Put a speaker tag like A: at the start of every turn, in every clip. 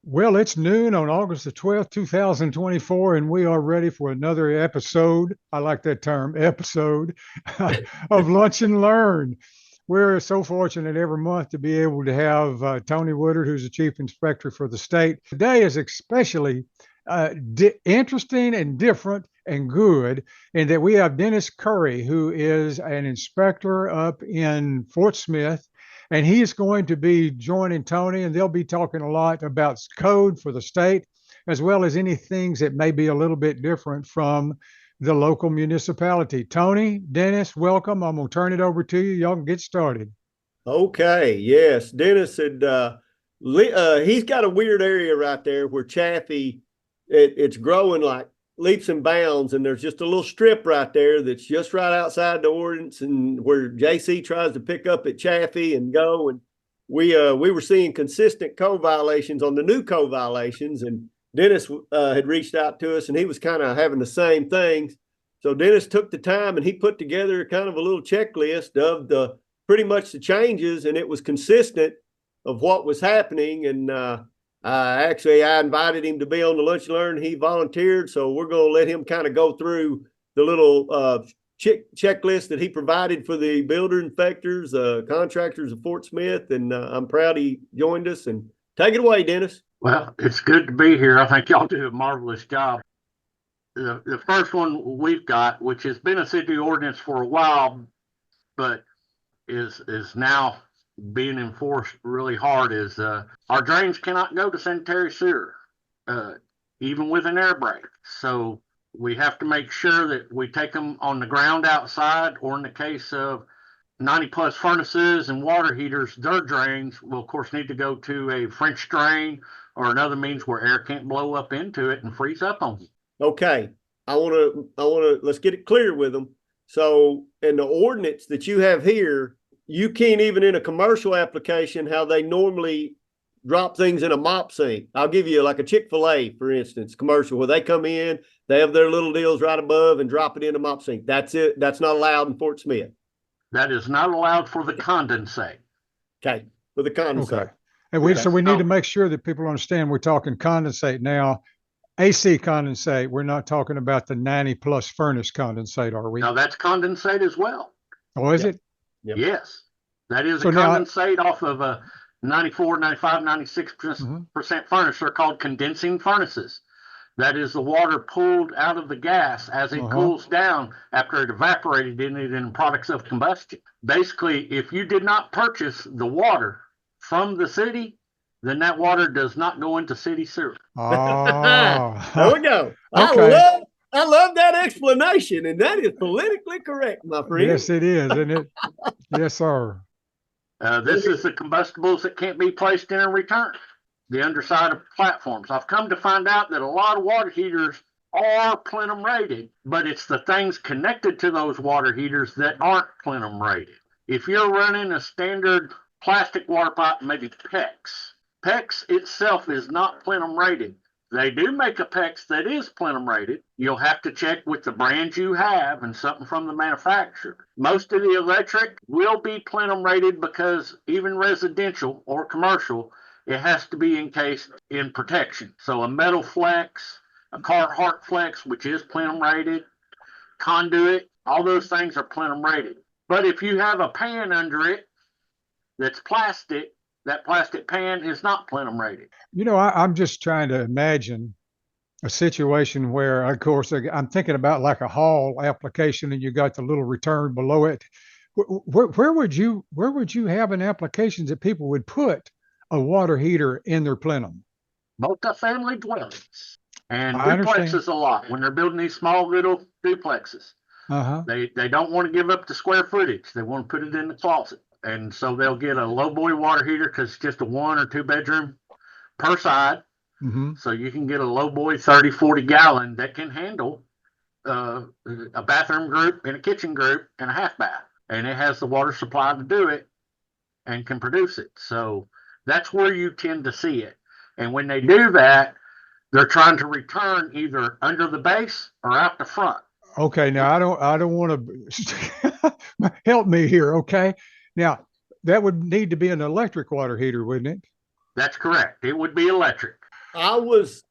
A: Well, it's noon on August the 12th, 2024, and we are ready for another episode. I like that term, episode of Lunch and Learn. We're so fortunate every month to be able to have Tony Woodard, who's the chief inspector for the state. Today is especially interesting and different and good in that we have Dennis Curry, who is an inspector up in Fort Smith, and he's going to be joining Tony, and they'll be talking a lot about code for the state, as well as any things that may be a little bit different from the local municipality. Tony, Dennis, welcome. I'm going to turn it over to you. Y'all can get started.
B: Okay, yes. Dennis had he's got a weird area right there where Chaffee it's growing like leaps and bounds, and there's just a little strip right there that's just right outside the ordinance, and where JC tries to pick up at Chaffee and go. And we were seeing consistent code violations on the new code violations, and Dennis had reached out to us, and he was kind of having the same things. So Dennis took the time and he put together kind of a little checklist of the pretty much the changes, and it was consistent of what was happening. And I invited him to be on the Lunch and Learn. He volunteered, so we're going to let him kind of go through the little checklist that he provided for the builder inspectors, contractors of Fort Smith. And I'm proud he joined us. And take it away, Dennis.
C: Well, it's good to be here. I think y'all do a marvelous job. The first one we've got, which has been a city ordinance for a while, but is now being enforced really hard, is our drains cannot go to sanitary sewer, even with an air brake. So we have to make sure that we take them on the ground outside, or in the case of 90 plus furnaces and water heaters, their drains will of course need to go to a French drain or another means where air can't blow up into it and freeze up on you.
B: Okay. I want to, let's get it clear with them. So in the ordinance that you have here, you can't even in a commercial application how they normally drop things in a mop sink. I'll give you like a Chick-fil-A, for instance, commercial where they come in, they have their little deals right above and drop it in a mop sink. That's it. That's not allowed in Fort Smith.
C: That is not allowed for the condensate.
B: Okay. For the condensate.
A: Okay. And so we need to make sure that people understand we're talking condensate now. AC condensate. We're not talking about the 90 plus furnace condensate, are we?
C: No, that's condensate as well.
A: Oh, is it?
C: Yep. Yes. That is a condensate off of a 94, 95, 96% furnace. They're called condensing furnaces. That is the water pulled out of the gas as it cools down after it evaporated in it in products of combustion. Basically, if you did not purchase the water from the city, then that water does not go into city sewer.
B: Oh, there we go. Okay. I love that explanation, and that is politically correct, my friend.
A: Yes, it is, isn't it? Yes, sir.
C: This is the combustibles that can't be placed in and returned, the underside of platforms. I've come to find out that a lot of water heaters are plenum rated, but it's the things connected to those water heaters that aren't plenum rated. If you're running a standard plastic water pipe, maybe PEX itself is not plenum rated. They do make a PEX that is plenum rated. You'll have to check with the brand you have and something from the manufacturer. Most of the electric will be plenum rated because even residential or commercial, it has to be encased in protection. So a metal flex, a Carhartt flex, which is plenum rated, conduit, all those things are plenum rated. But if you have a pan under it that's plastic, that plastic pan is not plenum rated.
A: You know, I'm just trying to imagine a situation where, of course, I'm thinking about like a hall application and you got the little return below it. Where would you have an application that people would put a water heater in their plenum?
C: Multifamily dwellings and duplexes a lot when they're building these small little duplexes. They don't want to give up the square footage. They want to put it in the closet. And so they'll get a low boy water heater because it's just a 1 or 2 bedroom per side. So you can get a low boy 30, 40 gallon that can handle a bathroom group and a kitchen group and a half bath. And it has the water supply to do it and can produce it. So that's where you tend to see it. And when they do that, they're trying to return either under the base or out the front.
A: Okay, now I don't want to help me here, okay? Now, that would need to be an electric water heater, wouldn't it?
C: That's correct. It would be electric.
B: I was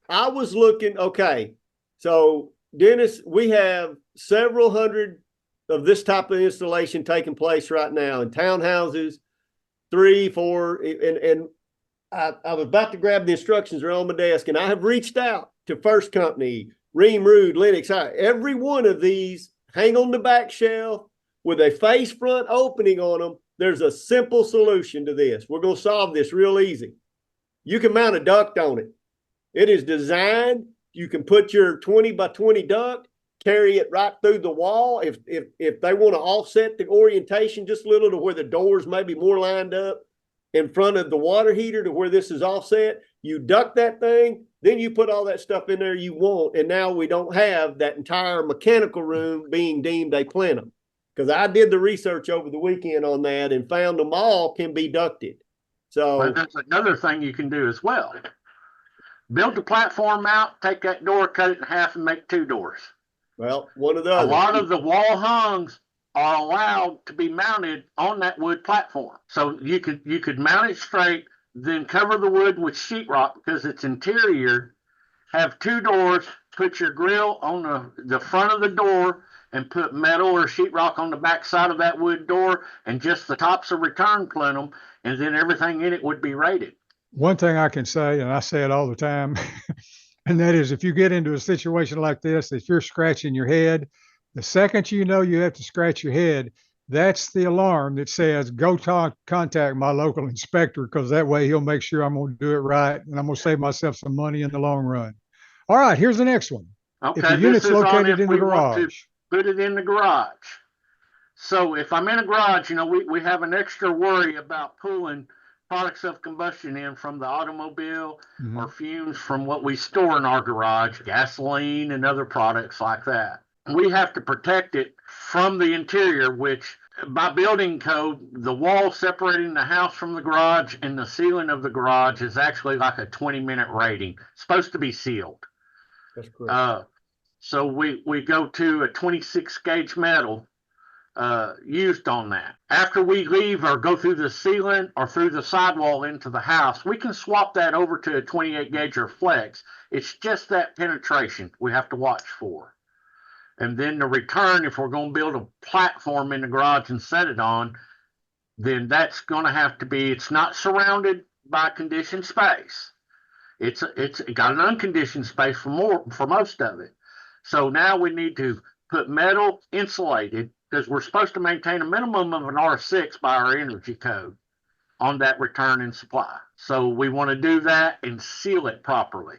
B: looking, okay. So Dennis, we have several hundred of this type of installation taking place right now in townhouses, 3, 4, and I was about to grab the instructions right on my desk, and I have reached out to First Company, Ream, Rude, Lennox. Every one of these hang on the back shelf with a face front opening on them. There's a simple solution to this. We're going to solve this real easy. You can mount a duct on it. It is designed. You can put your 20 by 20 duct, carry it right through the wall. If they want to offset the orientation just a little to where the doors may be more lined up in front of the water heater to where this is offset, you duct that thing, then you put all that stuff in there you want, and now we don't have that entire mechanical room being deemed a plenum. Because I did the research over the weekend on that and found them all can be ducted. So
C: But there's another thing you can do as well. Build the platform out, take that door, cut it in half, and make 2 doors.
B: well, one of the
C: A
B: others.
C: lot of the wall hungs are allowed to be mounted on that wood platform. So you could mount it straight, then cover the wood with sheetrock because it's interior, have 2 doors, put your grill on the front of the door, and put metal or sheetrock on the back side of that wood door, and just the tops of return plenum, and then everything in it would be rated.
A: One thing I can say, and I say it all the time, and that is if you get into a situation like this, if you're scratching your head, the second you know you have to scratch your head, that's the alarm that says, go contact my local inspector, because that way he'll make sure I'm going to do it right, and I'm going to save myself some money in the long run. All right, here's the next one.
C: Okay,
A: If the unit's located in the garage.
C: Put it in the garage. So if I'm in a garage, we have an extra worry about pulling products of combustion in from the automobile or fumes from what we store in our garage, gasoline and other products like that. We have to protect it from the interior, which by building code, the wall separating the house from the garage and the ceiling of the garage is actually like a 20-minute rating. It's supposed to be sealed.
B: That's correct.
C: So we go to a 26 gauge metal used on that. After we leave or go through the ceiling or through the sidewall into the house, we can swap that over to a 28 gauge or flex. It's just that penetration we have to watch for. And then the return, if we're going to build a platform in the garage and set it on, then that's going to have to be, it's not surrounded by conditioned space. It's got an unconditioned space for most of it. So now we need to put metal insulated, because we're supposed to maintain a minimum of an R6 by our energy code on that return and supply. So we want to do that and seal it properly.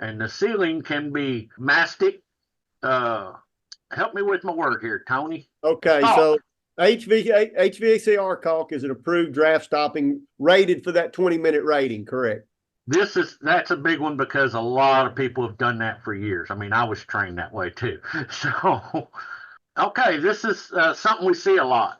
C: And the sealing can be mastic. Help me with my word here, Tony.
B: Okay, so HVAC caulk is an approved draft stopping rated for that 20-minute rating, correct?
C: That's a big one because a lot of people have done that for years. I mean, I was trained that way too. So, okay, this is something we see a lot.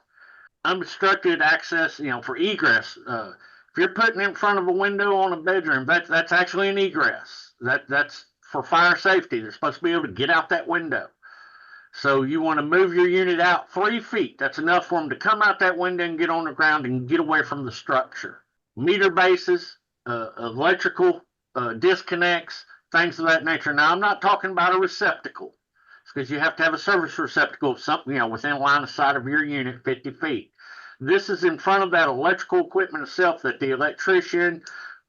C: Unobstructed access, for egress. If you're putting it in front of a window on a bedroom, that's actually an egress. That's for fire safety. They're supposed to be able to get out that window. So you want to move your unit out 3 feet. That's enough for them to come out that window and get on the ground and get away from the structure. Meter bases, electrical disconnects, things of that nature. Now, I'm not talking about a receptacle, because you have to have a service receptacle of something, within line of sight of your unit, 50 feet. This is in front of that electrical equipment itself that the electrician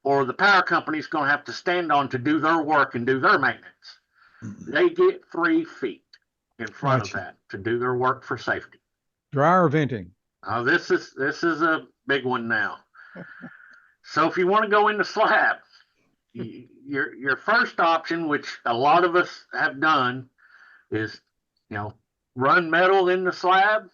C: or the power company is going to have to stand on to do their work and do their maintenance. They get 3 feet in front of that to do their work for safety.
A: Dryer venting.
C: This is a big one now. So if you want to go into slab, your first option, which a lot of us have done, is run metal in the slab,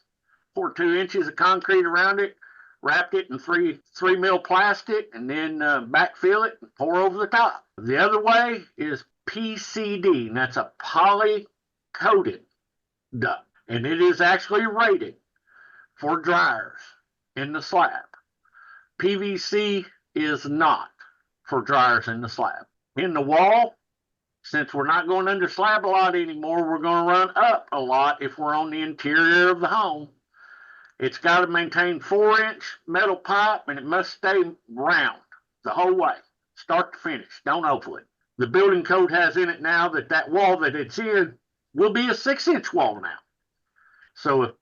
C: pour 2 inches of concrete around it, wrapped it in 3 mil plastic, and then backfill it and pour over the top. The other way is PCD, and that's a poly coated duct, and it is actually rated for dryers in the slab. PVC is not for dryers in the slab. In the wall, since we're not going under slab a lot anymore, we're going to run up a lot if we're on the interior of the home. It's got to maintain 4-inch metal pipe, and it must stay round the whole way, start to finish. Don't oval it. The building code has in it now that wall that it's in will be a 6-inch wall now. So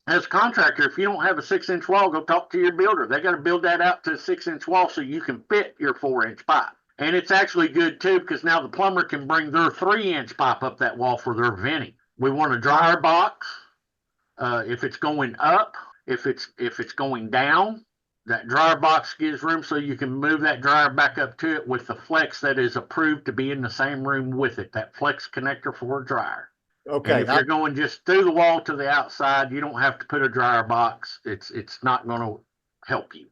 C: as a contractor, if you don't have a 6-inch wall, go talk to your builder. They got to build that out to a 6-inch wall so you can fit your 4-inch pipe. And it's actually good too, because now the plumber can bring their 3-inch pipe up that wall for their venting. We want a dryer box. If it's going up, if it's going down, that dryer box gives room so you can move that dryer back up to it with the flex that is approved to be in the same room with it, that flex connector for a dryer.
B: Okay.
C: And if you're going just through the wall to the outside, you don't have to put a dryer box. It's not going to help you.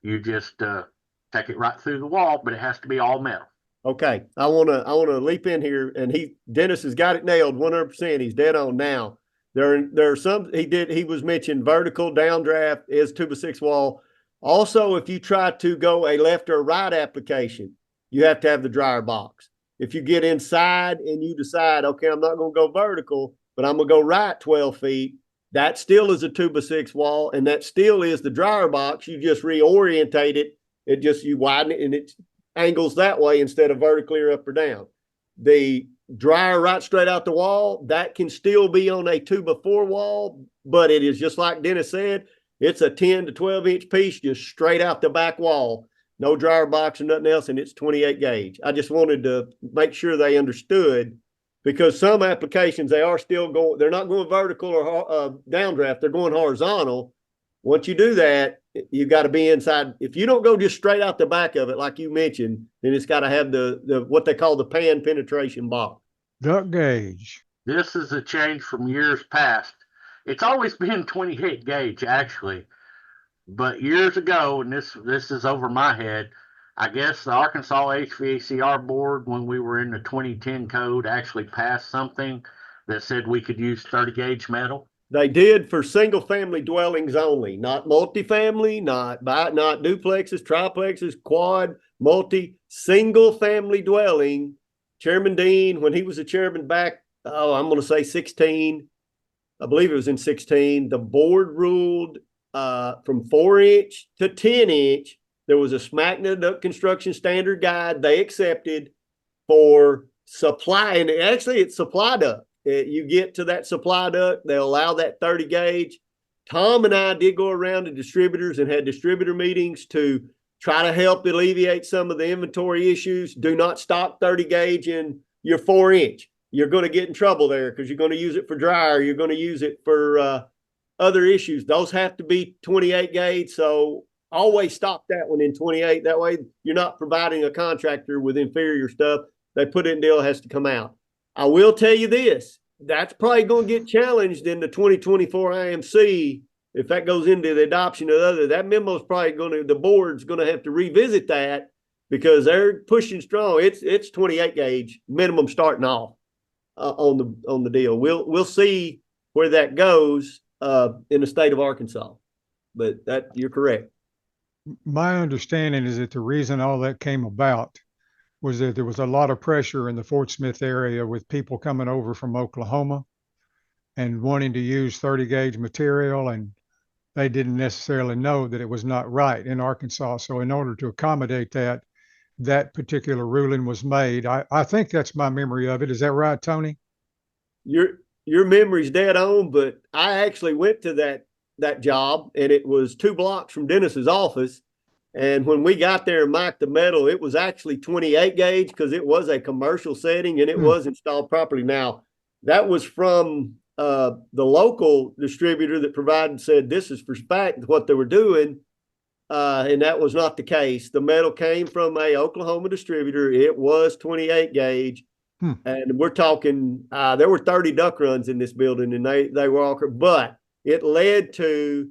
C: You just take it right through the wall, but it has to be all metal.
B: Okay. I wanna leap in here, and Dennis has got it nailed 100%. He's dead on now. There are some he was mentioned vertical downdraft is 2x6 wall. Also, if you try to go a left or right application, you have to have the dryer box. If you get inside and you decide, okay, I'm not going to go vertical, but I'm going to go right 12 feet, that still is a 2x6 wall, and that still is the dryer box. You just reorientate it. You widen it, and it angles that way instead of vertically or up or down. The dryer right straight out the wall, that can still be on a 2x4 wall, but it is just like Dennis said, it's a 10 to 12-inch piece just straight out the back wall. No dryer box or nothing else, and it's 28 gauge. I just wanted to make sure they understood, because some applications, they're not going vertical or downdraft, they're going horizontal. Once you do that, you got to be inside. If you don't go just straight out the back of it, like you mentioned, then it's got to have the what they call the pan penetration box.
A: Duct gauge.
C: This is a change from years past. It's always been 28 gauge, actually. But years ago, and this is over my head, I guess the Arkansas HVACR board, when we were in the 2010 code, actually passed something that said we could use 30 gauge metal.
B: They did for single family dwellings only, not multifamily, not duplexes, triplexes, quad, single family dwelling. Chairman Dean, when he was the chairman back, I'm going to say 16, I believe it was in 16, the board ruled from 4-inch to 10-inch. There was a SMACNA duct construction standard guide they accepted for supply, and actually it's supply duct. You get to that supply duct, they'll allow that 30 gauge. Tom and I did go around to distributors and had distributor meetings to try to help alleviate some of the inventory issues. Do not stock 30 gauge in your 4-inch. You're going to get in trouble there because you're going to use it for dryer. You're going to use it for other issues. Those have to be 28 gauge. So always stock that one in 28. That way you're not providing a contractor with inferior stuff. They put it in deal, has to come out. I will tell you this, that's probably going to get challenged in the 2024 IMC. If that goes into the adoption of that memo is probably the board's going to have to revisit that, because they're pushing strong. It's 28 gauge minimum starting off on the deal. We'll see where that goes in the state of Arkansas, but that you're correct.
A: My understanding is that the reason all that came about was that there was a lot of pressure in the Fort Smith area with people coming over from Oklahoma and wanting to use 30 gauge material, and they didn't necessarily know that it was not right in Arkansas. So in order to accommodate that particular ruling was made. I think that's my memory of it. Is that right, Tony?
B: Your memory's dead on, but I actually went to that job, and it was 2 blocks from Dennis's office. And when we got there and marked the metal, it was actually 28 gauge because it was a commercial setting and it was installed properly. Now, that was from the local distributor that said this is for fact what they were doing. And that was not the case. The metal came from a Oklahoma distributor. It was 28 gauge. And we're talking, there were 30 duct runs in this building, and they were all, but it led to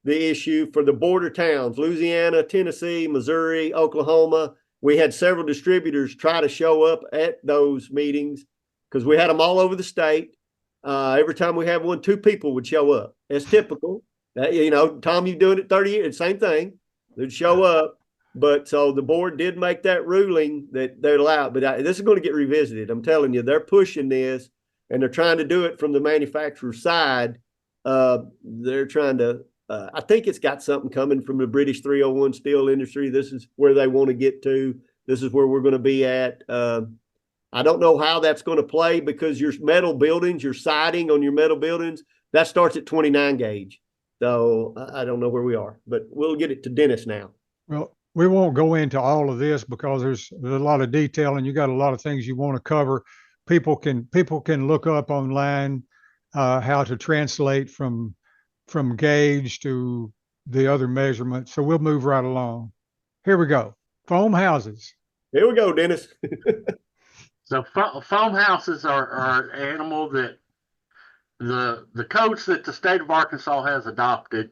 B: the issue for the border towns, Louisiana, Tennessee, Missouri, Oklahoma. We had several distributors try to show up at those meetings because we had them all over the state. Every time we had one, 2 people would show up. That's typical. Tom, you've doing it 30 years, same thing. They'd show up. But so the board did make that ruling that they'd allow it. But this is going to get revisited. I'm telling you, they're pushing this, and they're trying to do it from the manufacturer's side. They're trying to, I think it's got something coming from the British 301 steel industry. This is where they want to get to. This is where we're going to be at. I don't know how that's going to play because your metal buildings, your siding on your metal buildings, that starts at 29 gauge. So I don't know where we are, but we'll get it to Dennis now.
A: Well, we won't go into all of this because there's a lot of detail and you got a lot of things you want to cover. People can look up online how to translate from gauge to the other measurements. So we'll move right along. Here we go. Foam houses.
B: Here we go, Dennis.
C: So foam houses are an animal that the codes that the state of Arkansas has adopted,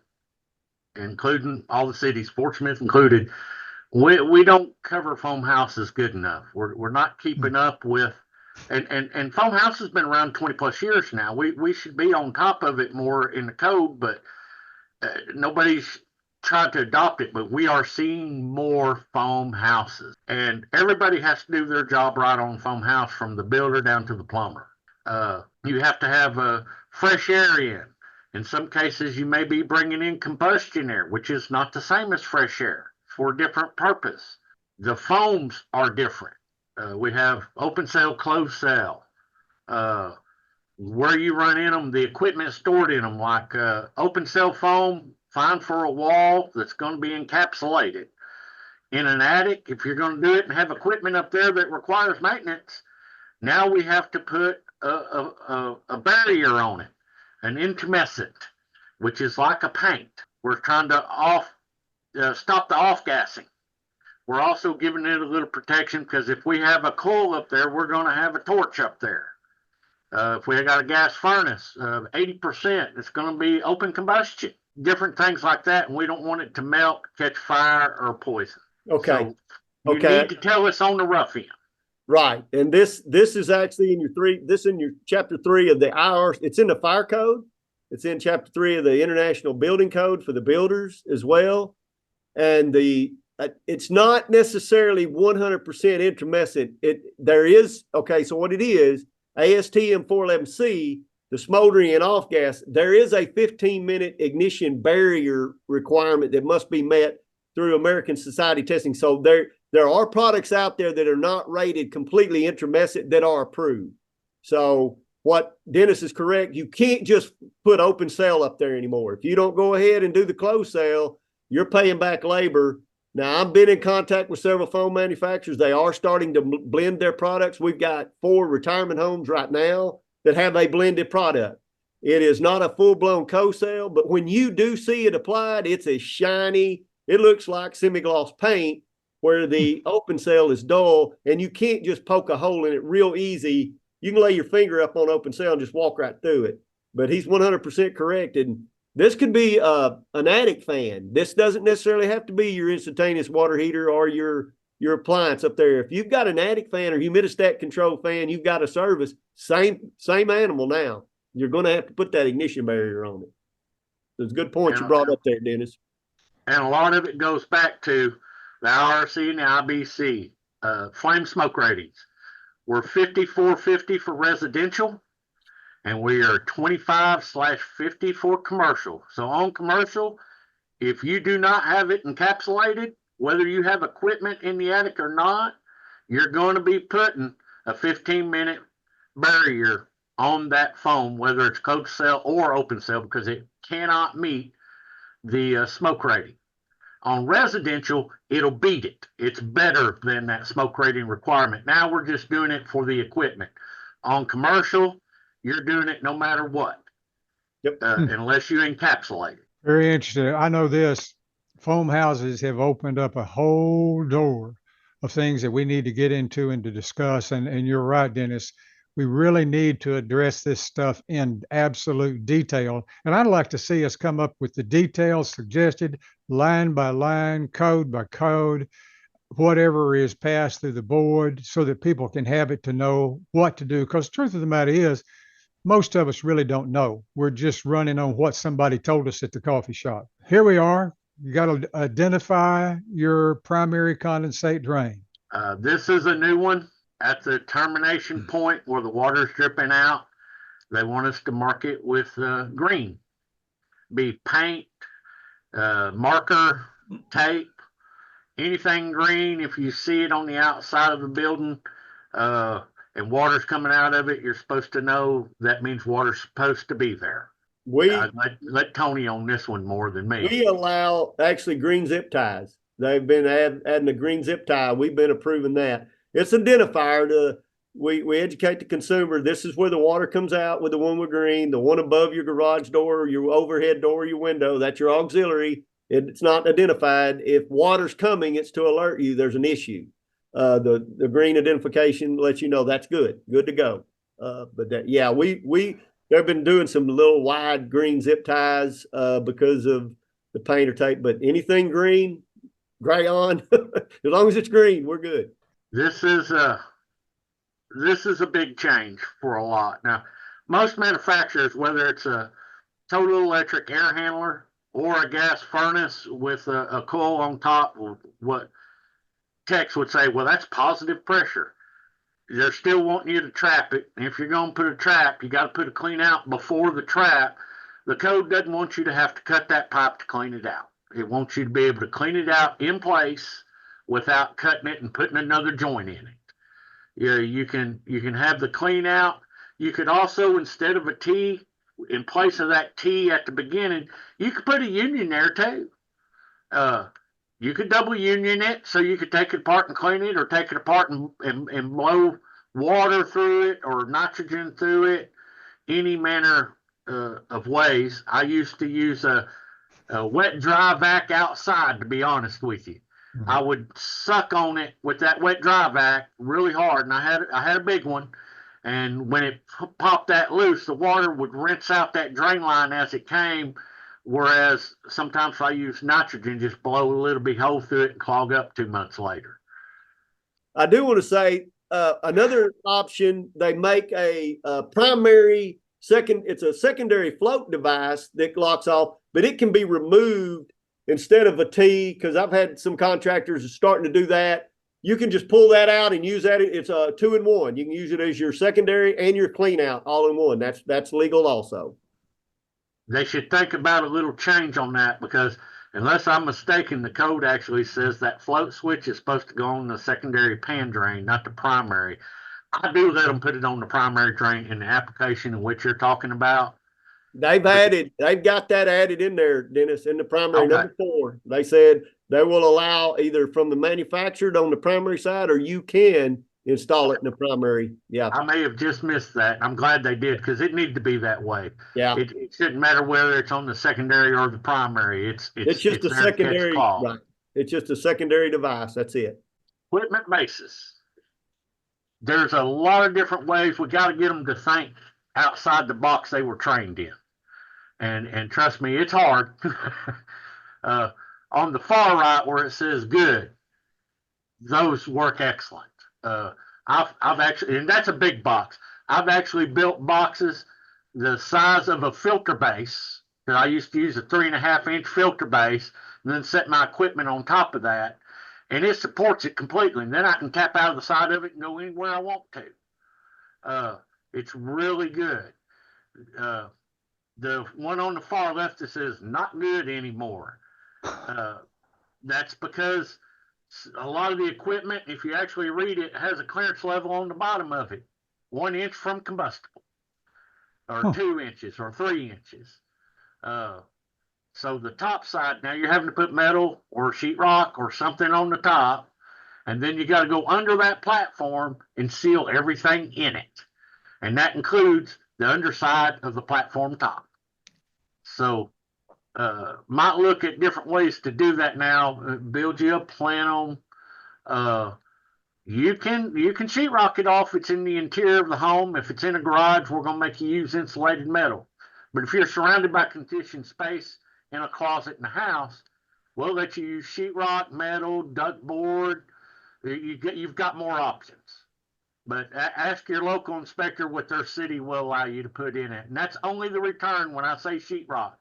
C: including all the cities, Fort Smith included, we don't cover foam houses good enough. We're not keeping up with, and foam house has been around 20 plus years now. We should be on top of it more in the code, but nobody's tried to adopt it. But we are seeing more foam houses, and everybody has to do their job right on foam house, from the builder down to the plumber. You have to have a fresh air in. In some cases, you may be bringing in combustion air, which is not the same as fresh air, for a different purpose. The foams are different. We have open cell, closed cell. Where you run in them, the equipment stored in them, like open cell foam, fine for a wall that's going to be encapsulated. In an attic, if you're going to do it and have equipment up there that requires maintenance, now we have to put a barrier on it, an intumescent, which is like a paint. We're trying to stop the off-gassing. We're also giving it a little protection because if we have a coal up there, we're going to have a torch up there. If we got a gas furnace, 80%, it's going to be open combustion. Different things like that, and we don't want it to melt, catch fire, or poison.
B: Okay.
C: So you need to tell us on the rough end.
B: Right. And this is actually in your chapter 3 of the IR. It's in the fire code. It's in chapter 3 of the International Building Code for the builders as well. And it's not necessarily 100% intumescent. So what it is, ASTM 411C, the smoldering and off gas, there is a 15-minute ignition barrier requirement that must be met through American Society testing. So there are products out there that are not rated completely intumescent that are approved. So what Dennis is correct, you can't just put open cell up there anymore. If you don't go ahead and do the closed cell, you're paying back labor. Now, I've been in contact with several foam manufacturers. They are starting to blend their products. We've got 4 retirement homes right now that have a blended product. It is not a full-blown co-cell, but when you do see it applied, it's a shiny, it looks like semi-gloss paint, where the open cell is dull, and you can't just poke a hole in it real easy. You can lay your finger up on open cell and just walk right through it. But he's 100% correct. And this could be an attic fan. This doesn't necessarily have to be your instantaneous water heater or your appliance up there. If you've got an attic fan or humidistat control fan, you've got a service, same animal now. You're going to have to put that ignition barrier on it. So it's a good point you brought up there, Dennis.
C: And a lot of it goes back to the IRC and the IBC, flame smoke ratings. We're 5450 for residential, and we are 25/50 for commercial. So on commercial, if you do not have it encapsulated, whether you have equipment in the attic or not, you're going to be putting a 15-minute barrier on that foam, whether it's closed cell or open cell, because it cannot meet the smoke rating. On residential, it'll beat it. It's better than that smoke rating requirement. Now we're just doing it for the equipment. On commercial, you're doing it no matter what.
B: Yep.
C: Unless you encapsulate it.
A: Very interesting. I know this. Foam houses have opened up a whole door of things that we need to get into and to discuss. And you're right, Dennis. We really need to address this stuff in absolute detail. And I'd like to see us come up with the details suggested, line by line, code by code, whatever is passed through the board, so that people can have it to know what to do. Because the truth of the matter is, most of us really don't know. We're just running on what somebody told us at the coffee shop. Here we are. You got to identify your primary condensate drain.
C: This is a new one. At the termination point where the water's dripping out, they want us to mark it with green. Be paint, marker, tape. anything green, if you see it on the outside of the building, and water's coming out of it, you're supposed to know that means water's supposed to be there.
B: We
C: let Tony on this one more than me.
B: We allow actually green zip ties. They've been adding a green zip tie. We've been approving that. It's identifier we educate the consumer. This is where the water comes out with the one with green, the one above your garage door, your overhead door, your window. That's your auxiliary. It's not identified. If water's coming, it's to alert you there's an issue. The green identification lets you know that's good to go. But that, yeah, they've been doing some little wide green zip ties because of the painter tape. But anything green, gray on, as long as it's green, we're good.
C: This is a big change for a lot. Now, most manufacturers, whether it's a total electric air handler or a gas furnace with a coil on top, what techs would say, well, that's positive pressure. They're still wanting you to trap it. And if you're going to put a trap, you got to put a clean out before the trap. The code doesn't want you to have to cut that pipe to clean it out. It wants you to be able to clean it out in place without cutting it and putting another joint in it. Yeah, you can have the clean out. You could also, instead of a T, in place of that T at the beginning, you could put a union there too. You could double union it so you could take it apart and clean it, or take it apart and blow water through it or nitrogen through it, any manner of ways. I used to use a wet dry vac outside, to be honest with you. Mm-hmm. I would suck on it with that wet dry vac really hard, and I had a big one, and when it popped that loose, the water would rinse out that drain line as it came, whereas sometimes I use nitrogen, just blow a little bit hole through it and clog up 2 months later.
B: I do want to say another option, they make a primary it's a secondary float device that locks off, but it can be removed instead of a T, because I've had some contractors starting to do that. You can just pull that out and use that. It's a 2-in-1. You can use it as your secondary and your clean out all in one. That's legal also.
C: They should think about a little change on that, because unless I'm mistaken, the code actually says that float switch is supposed to go on the secondary pan drain, not the primary. I do let them put it on the primary drain in the application in which you're talking about.
B: They've got that added in there, Dennis, in the primary. Okay. Number 4. They said they will allow either from the manufacturer on the primary side, or you can install it in the primary. Yeah.
C: I may have just missed that. I'm glad they did, because it needed to be that way.
B: Yeah.
C: It shouldn't matter whether it's on the secondary or the primary. It's
B: just a secondary. Right. It's just a secondary device. That's it.
C: Equipment basis. There's a lot of different ways. We got to get them to think outside the box they were trained in. And trust me, it's hard. On the far right where it says good, those work excellent. I've actually, and that's a big box. I've actually built boxes the size of a filter base, because I used to use a 3.5-inch filter base, and then set my equipment on top of that, and it supports it completely. And then I can tap out of the side of it and go anywhere I want to. It's really good. The one on the far left that says not good anymore. That's because a lot of the equipment, if you actually read it, has a clearance level on the bottom of it. 1 inch from combustible, or 2 inches, or 3 inches. So the top side, now you're having to put metal or sheetrock or something on the top, and then you got to go under that platform and seal everything in it. And that includes the underside of the platform top. So might look at different ways to do that now. Build you a plenum. You can sheetrock it off. It's in the interior of the home. If it's in a garage, we're going to make you use insulated metal. But if you're surrounded by conditioned space in a closet in the house, we'll let you use sheetrock, metal, ductboard. You've got more options. But ask your local inspector what their city will allow you to put in it. And that's only the return when I say sheetrock.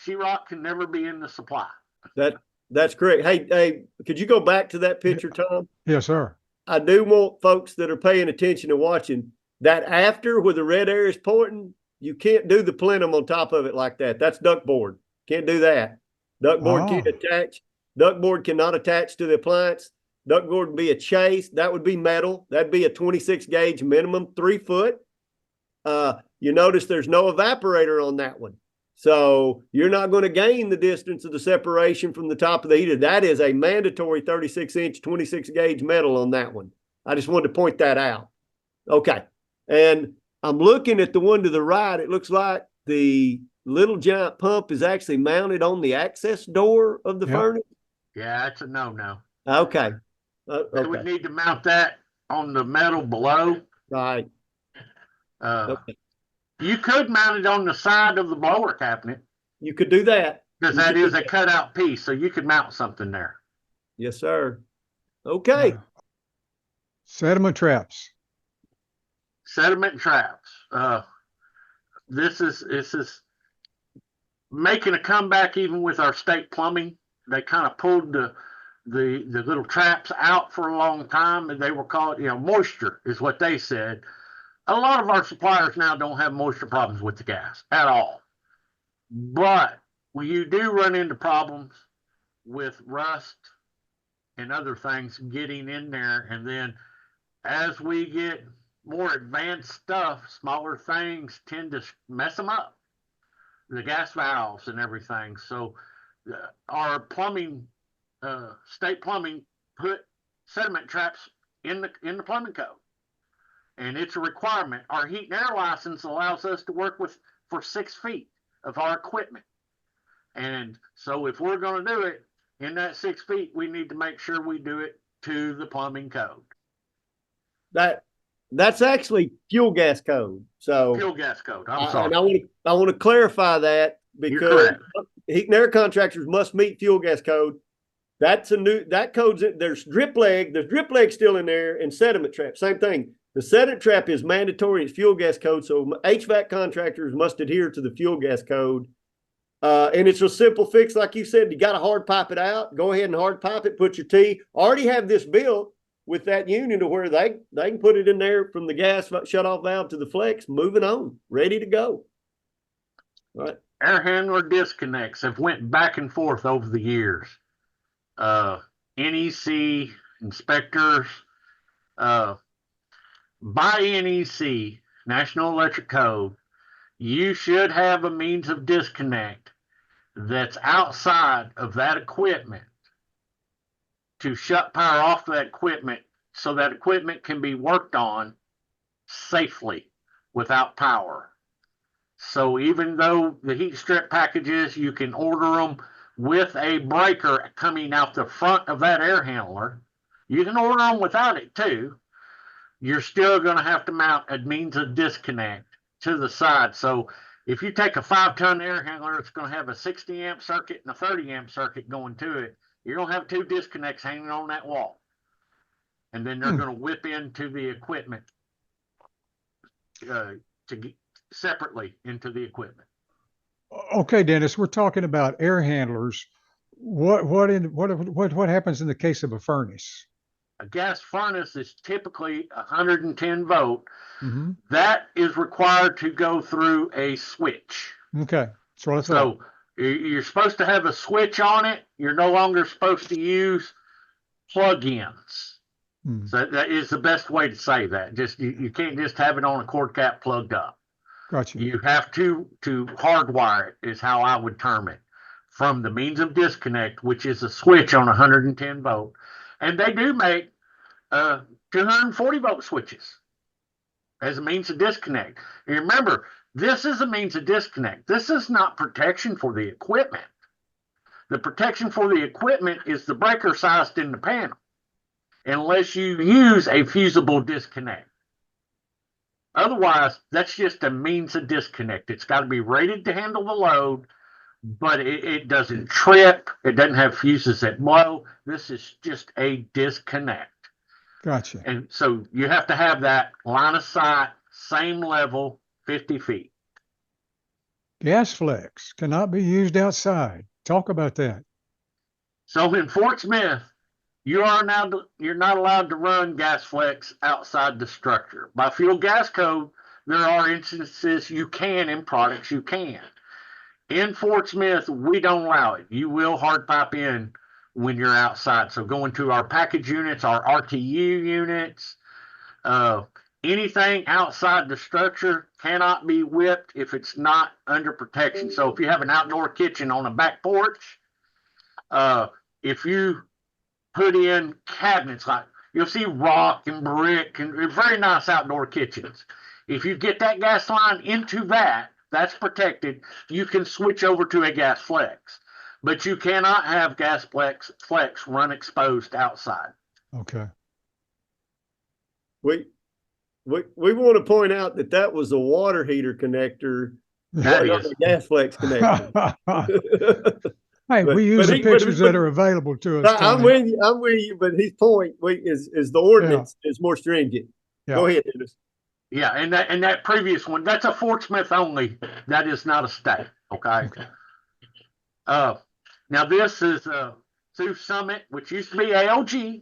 C: Sheetrock can never be in the supply.
B: That's correct. Hey, could you go back to that picture, Tom?
A: Yes, sir.
B: I do want folks that are paying attention and watching that after where the red area is pointing, you can't do the plenum on top of it like that. That's ductboard. Can't do that. Ductboard can't attach. Ductboard cannot attach to the appliance. Ductboard would be a chase. That would be metal. That'd be a 26 gauge minimum, 3 foot. You notice there's no evaporator on that one. So you're not going to gain the distance of the separation from the top of the heater. That is a mandatory 36-inch, 26 gauge metal on that one. I just wanted to point that out. Okay. And I'm looking at the one to the right. It looks like the little giant pump is actually mounted on the access door of the furnace.
C: Yeah, it's a no-no.
B: Okay.
C: They would need to mount that on the metal below.
B: Right.
C: Okay. You could mount it on the side of the blower cabinet.
B: You could do that.
C: Because that is a cutout piece, so you could mount something there.
B: Yes, sir. Okay.
A: Sediment traps.
C: Sediment traps. This is making a comeback even with our state plumbing. They kind of pulled the little traps out for a long time, and they were called, moisture is what they said. A lot of our suppliers now don't have moisture problems with the gas at all. But you do run into problems with rust and other things getting in there. And then as we get more advanced stuff, smaller things tend to mess them up. The gas valves and everything. So our plumbing, state plumbing, put sediment traps in the plumbing code. And it's a requirement. Our heat and air license allows us to work for 6 feet of our equipment. And so if we're going to do it in that 6 feet, we need to make sure we do it to the plumbing code.
B: That's actually fuel gas code. So
C: fuel gas code. I'm sorry.
B: And I want to clarify that because heat and air contractors must meet fuel gas code. That code's there's drip leg still in there, and sediment trap, same thing. The sediment trap is mandatory. It's fuel gas code. So HVAC contractors must adhere to the fuel gas code. And it's a simple fix. Like you said, you got to hard pipe it out. Go ahead and hard pipe it, put your T. Already have this built with that unit to where they can put it in there from the gas shut off valve to the flex, moving on, ready to go. All right.
C: Air handler disconnects have went back and forth over the years. NEC inspectors, by NEC, National Electric Code, you should have a means of disconnect that's outside of that equipment to shut power off that equipment so that equipment can be worked on safely without power. So even though the heat strip packages, you can order them with a breaker coming out the front of that air handler, you can order them without it too. You're still going to have to mount a means of disconnect to the side. So if you take a 5-ton air handler, it's going to have a 60 amp circuit and a 30 amp circuit going to it. You're going to have 2 disconnects hanging on that wall. And then they're going to whip into the equipment separately into the equipment.
A: Okay, Dennis, we're talking about air handlers. What happens in the case of a furnace?
C: A gas furnace is typically 110 volt.
A: Mm-hmm.
C: That is required to go through a switch.
A: Okay.
C: So you're supposed to have a switch on it. You're no longer supposed to use plug-ins.
A: Hmm.
C: So that is the best way to say that. Just you can't just have it on a cord cap plugged up.
A: Gotcha.
C: You have to hardwire it, is how I would term it, from the means of disconnect, which is a switch on 110 volt. And they do make 240 volt switches as a means of disconnect. And remember, this is a means of disconnect. This is not protection for the equipment. The protection for the equipment is the breaker sized in the panel, unless you use a fusible disconnect. Otherwise, that's just a means of disconnect. It's got to be rated to handle the load, but it doesn't trip. It doesn't have fuses that blow. This is just a disconnect.
A: Gotcha.
C: And so you have to have that line of sight, same level, 50 feet.
A: Gas flex cannot be used outside. Talk about that.
C: So in Fort Smith, you're not allowed to run gas flex outside the structure. By fuel gas code, there are instances you can in products you can. In Fort Smith, we don't allow it. You will hard pipe in when you're outside. So going to our package units, our RTU units, anything outside the structure cannot be whipped if it's not under protection. So if you have an outdoor kitchen on a back porch, if you put in cabinets, like you'll see rock and brick and very nice outdoor kitchens. If you get that gas line into that's protected, you can switch over to a gas flex. But you cannot have gas flex run exposed outside.
A: Okay.
B: We want to point out that was a water heater connector,
C: That
B: not
C: is
B: a gas flex connector.
A: Hey, we use the pictures that are available to us.
B: I'm with you. But his point is the ordinance is more stringent.
A: Yeah.
B: Go ahead, Dennis.
C: Yeah, and that previous one, that's a Fort Smith only. That is not a state. Okay. Now this is through Summit, which used to be ALG.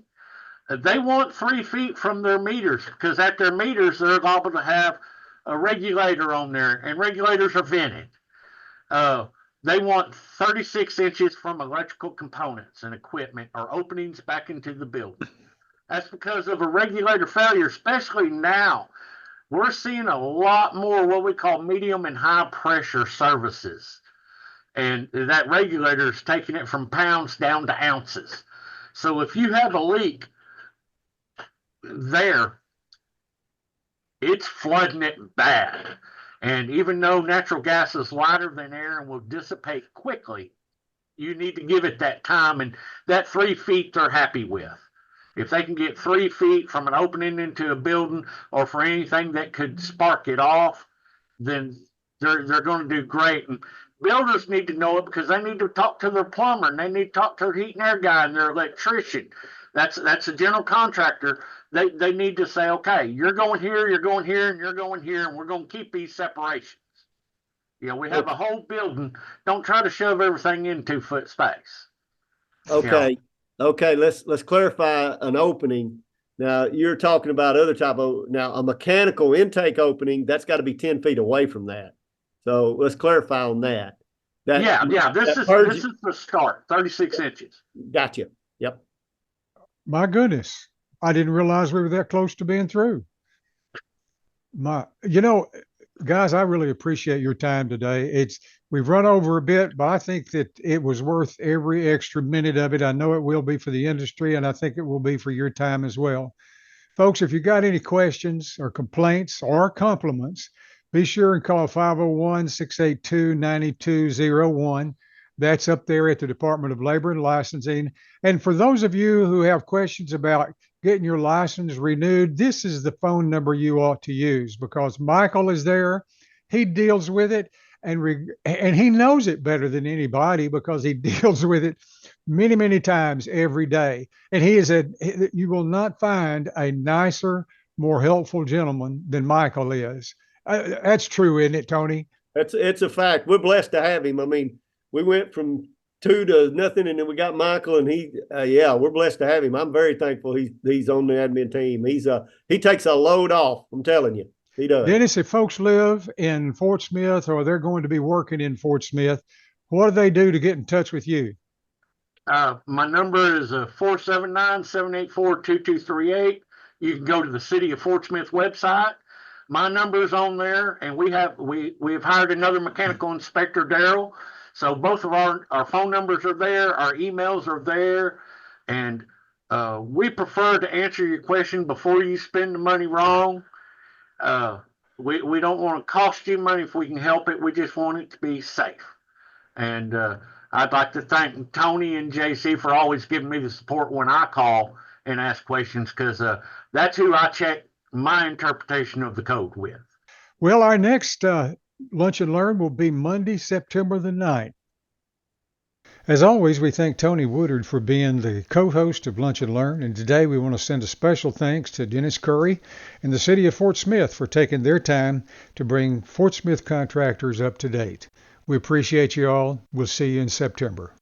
C: They want 3 feet from their meters, because at their meters they're liable to have a regulator on there, and regulators are vented. They want 36 inches from electrical components and equipment or openings back into the building. That's because of a regulator failure, especially now. We're seeing a lot more what we call medium and high pressure services. And that regulator is taking it from pounds down to ounces. So if you have a leak there, it's flooding it bad. And even though natural gas is lighter than air and will dissipate quickly, you need to give it that time. And that 3 feet they're happy with. If they can get 3 feet from an opening into a building or for anything that could spark it off, then they're going to do great. And builders need to know it, because they need to talk to their plumber, and they need to talk to their heat and air guy and their electrician. That's a general contractor. They need to say, okay, you're going here, and you're going here, and we're going to keep these separations. We have a whole building. Don't try to shove everything in 2 foot space.
B: Okay. Okay, let's clarify an opening. Now, you're talking about other type of, now a mechanical intake opening, that's got to be 10 feet away from that. So let's clarify on that.
C: This is the start, 36 inches.
B: Gotcha. Yep.
A: My goodness, I didn't realize we were that close to being through. Guys, I really appreciate your time today. We've run over a bit, but I think that it was worth every extra minute of it. I know it will be for the industry, and I think it will be for your time as well. Folks, if you got any questions or complaints or compliments, be sure and call 501-682-9201. That's up there at the Department of Labor and Licensing. And for those of you who have questions about getting your license renewed, this is the phone number you ought to use, because Michael is there. He deals with it, and he knows it better than anybody, because he deals with it many, many times every day. And you will not find a nicer, more helpful gentleman than Michael is. That's true, isn't it, Tony?
B: It's a fact. We're blessed to have him. I mean, we went from 2 to nothing, and then we got Michael, and we're blessed to have him. I'm very thankful he's on the admin team. He takes a load off. I'm telling you, he does. Dennis,
A: if folks live in Fort Smith, or they're going to be working in Fort Smith, what do they do to get in touch with you?
C: My number is 479-784-2238. You can go to the City of Fort Smith website. My number is on there, and we've hired another mechanical inspector, Daryl. So both of our phone numbers are there, our emails are there, and we prefer to answer your question before you spend the money wrong. We don't want to cost you money if we can help it. We just want it to be safe. And I'd like to thank Tony and JC for always giving me the support when I call and ask questions, because that's who I check my interpretation of the code with.
A: Well, our next Lunch and Learn will be Monday, September the 9th. As always, we thank Tony Woodard for being the co-host of Lunch and Learn, and today we want to send a special thanks to Dennis Curry and the City of Fort Smith for taking their time to bring Fort Smith contractors up to date. We appreciate you all. We'll see you in September.